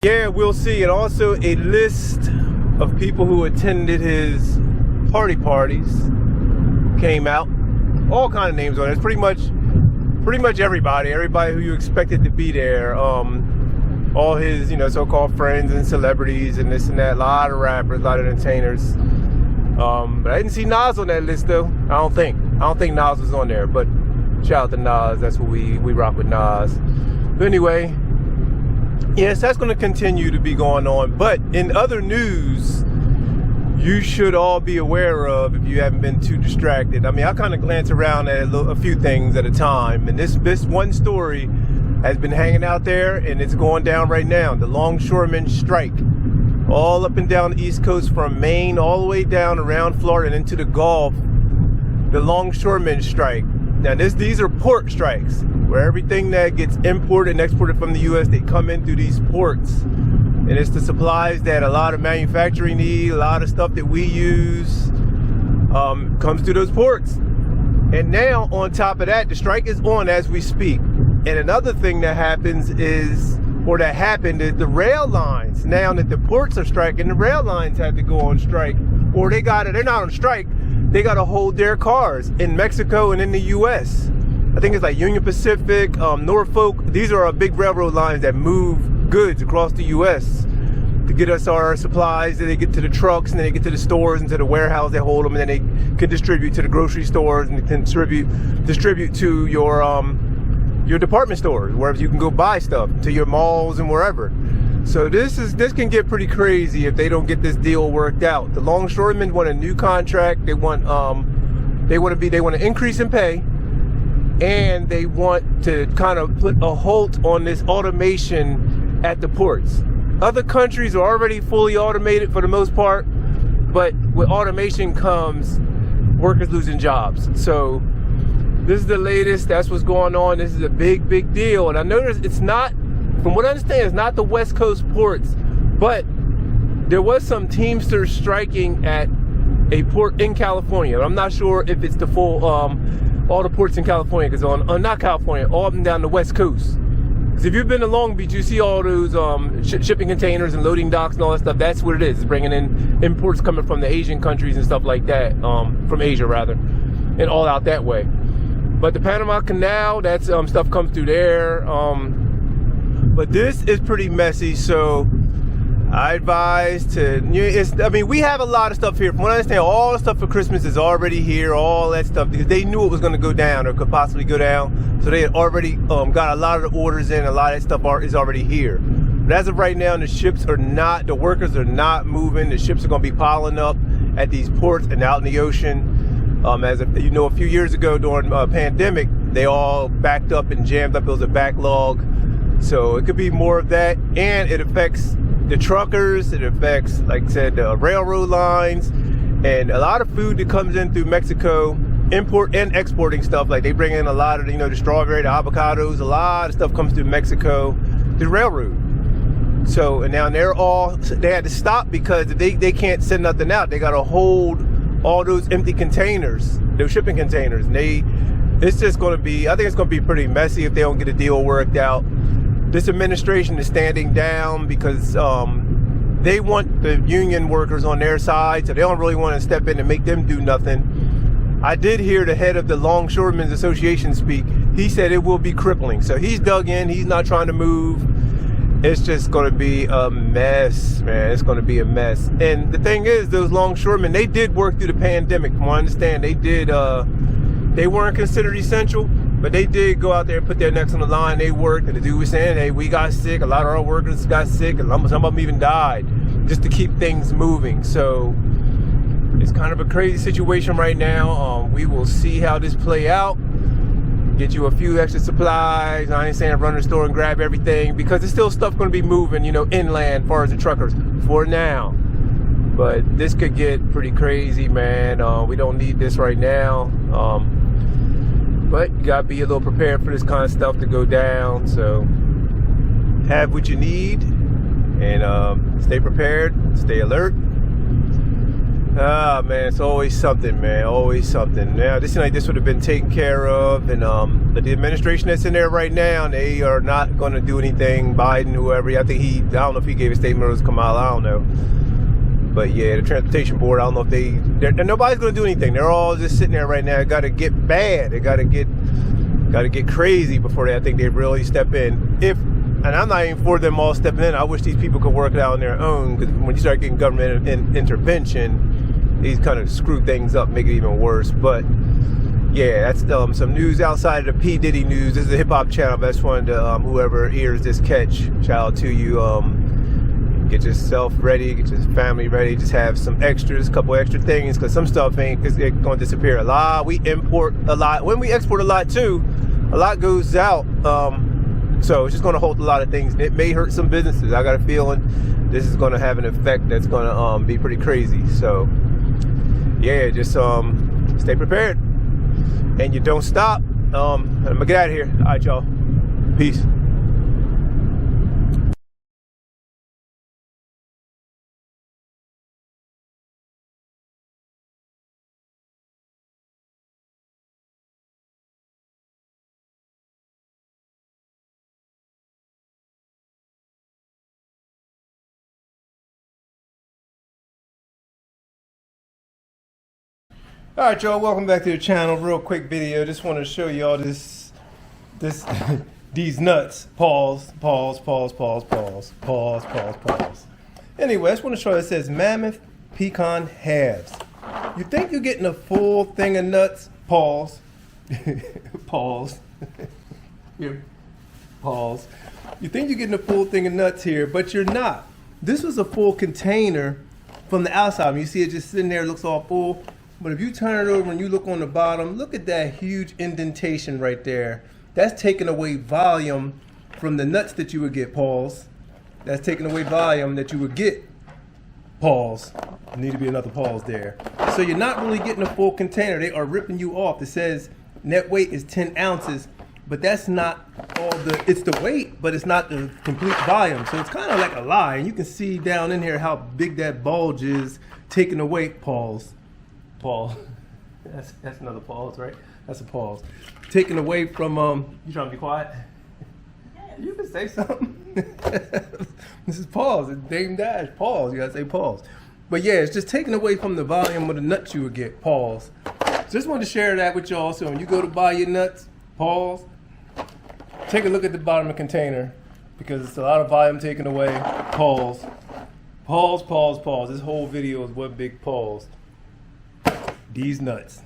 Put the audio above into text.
Yeah, we'll see. And also a list of people who attended his parties came out. All kind of names on it. It's pretty much everybody who you expected to be there. All his, so-called friends and celebrities and this and that. A lot of rappers, a lot of entertainers. But I didn't see Nas on that list though. I don't think Nas was on there. But shout out to Nas. That's what we rock with Nas. But anyway, yes, that's going to continue to be going on. But in other news, you should all be aware of, if you haven't been too distracted. I mean, I kind of glance around at a few things at a time. And this one story has been hanging out there, and it's going down right now. The Longshoreman strike. All up and down the East Coast from Maine all the way down around Florida and into the Gulf. The Longshoreman strike. Now, these are port strikes, where everything that gets imported and exported from the U.S., they come in through these ports. And it's the supplies that a lot of manufacturing need, a lot of stuff that we use, comes through those ports. And now, on top of that, the strike is on as we speak. And another thing that happens is, or that happened, is the rail lines. Now that the ports are striking, the rail lines had to go on strike. Or they're not on strike, they got to hold their cars in Mexico and in the U.S. I think it's like Union Pacific, Norfolk. These are our big railroad lines that move goods across the U.S. to get us our supplies. Then they get to the trucks, and then they get to the stores and to the warehouse. They hold them, and then they can distribute to the grocery stores, and they can distribute to your department stores, wherever you can go buy stuff, to your malls and wherever. So this can get pretty crazy if they don't get this deal worked out. The Longshoremen want a new contract. They want to increase in pay. And they want to kind of put a halt on this automation at the ports. Other countries are already fully automated for the most part, but with automation comes workers losing jobs. So this is the latest. That's what's going on. This is a big, big deal. And I noticed it's not, from what I understand, it's not the West Coast ports, but there was some Teamsters striking at a port in California. I'm not sure if it's the full, all the ports in California, because not California, all up and down the West Coast. Because if you've been to Long Beach, you see all those shipping containers and loading docks and all that stuff. That's what it is. It's bringing in imports coming from the Asian countries and stuff like that, from Asia rather, and all out that way. But the Panama Canal, that's stuff comes through there. But this is pretty messy, so I advise to, we have a lot of stuff here. From what I understand, all the stuff for Christmas is already here, all that stuff, because they knew it was going to go down or could possibly go down. So they had already got a lot of the orders in, a lot of that stuff is already here. But as of right now, the workers are not moving. The ships are going to be piling up at these ports and out in the ocean. As you know, a few years ago during pandemic, they all backed up and jammed up. It was a backlog. So it could be more of that, and it affects the truckers, it affects, like I said, the railroad lines, and a lot of food that comes in through Mexico, import and exporting stuff. Like they bring in a lot of, the strawberry, the avocados, a lot of stuff comes through Mexico, the railroad. So, and now they had to stop because they can't send nothing out. They got to hold all those empty containers, those shipping containers. And it's just going to be, I think it's going to be pretty messy if they don't get a deal worked out. This administration is standing down because they want the union workers on their side, so they don't really want to step in and make them do nothing. I did hear the head of the Longshoremen's Association speak. He said it will be crippling. So he's dug in. He's not trying to move. It's just going to be a mess, man. It's going to be a mess. And the thing is, those longshoremen, they did work through the pandemic. From what I understand, they weren't considered essential, but they did go out there and put their necks on the line. They worked, and the dude was saying, hey, we got sick. A lot of our workers got sick, and some of them even died just to keep things moving. So it's kind of a crazy situation right now. We will see how this play out. Get you a few extra supplies. I ain't saying run to the store and grab everything, because there's still stuff going to be moving, inland as far as the truckers for now. But this could get pretty crazy, man. We don't need this right now. But you gotta be a little prepared for this kind of stuff to go down. So have what you need, and stay prepared, stay alert. Ah, man, it's always something, man. Always something. Now, this seems like this would have been taken care of, and but the administration that's in there right now, they are not going to do anything. Biden, whoever, I don't know if he gave a statement or it was Kamala, I don't know. But yeah, the transportation board, I don't know if nobody's going to do anything. They're all just sitting there right now. Got to get bad. They got to get crazy before I think they really step in. And I'm not even for them all stepping in. I wish these people could work it out on their own, because when you start getting government intervention, these kind of screw things up, make it even worse. But yeah, that's some news outside of the P. Diddy news. This is a hip-hop channel, but I just wanted to, whoever hears this catch, shout out to you. Get yourself ready, get your family ready, just have some extras, a couple extra things, because some stuff ain't going to disappear. A lot, we import a lot. When we export a lot too, a lot goes out. So it's just going to hold a lot of things. It may hurt some businesses. I got a feeling this is going to have an effect that's going to be pretty crazy. So yeah, just stay prepared, and you don't stop. I'm gonna get out of here. All right, y'all. Peace. All right, y'all, welcome back to the channel. Real quick video. Just want to show y'all this these nuts. Pause. Anyway, I just want to show you, it says Mammoth Pecan Halves. You think you're getting a full thing of nuts? Pause. Pause. Here. Pause. You think you're getting a full thing of nuts here, but you're not. This was a full container from the outside. You see it just sitting there, it looks all full. But if you turn it over and you look on the bottom, look at that huge indentation right there. That's taking away volume from the nuts that you would get, pause. That's taking away volume that you would get, pause. There need to be another pause there. So you're not really getting a full container. They are ripping you off. It says net weight is 10 ounces, but that's not all it's the weight, but it's not the complete volume. So it's kind of like a lie. And you can see down in here how big that bulge is taking away, pause. Pause. That's another pause, right? That's a pause. Taken away from you trying to be quiet? Yes. You can say something. This is pause. It's Dame Dash. Pause. You gotta say pause. But yeah, it's just taken away from the volume of the nuts you would get. Pause. Just wanted to share that with y'all. So when you go to buy your nuts, pause. Take a look at the bottom of the container, because it's a lot of volume taken away. Pause. Pause. This whole video is one big pause. These nuts.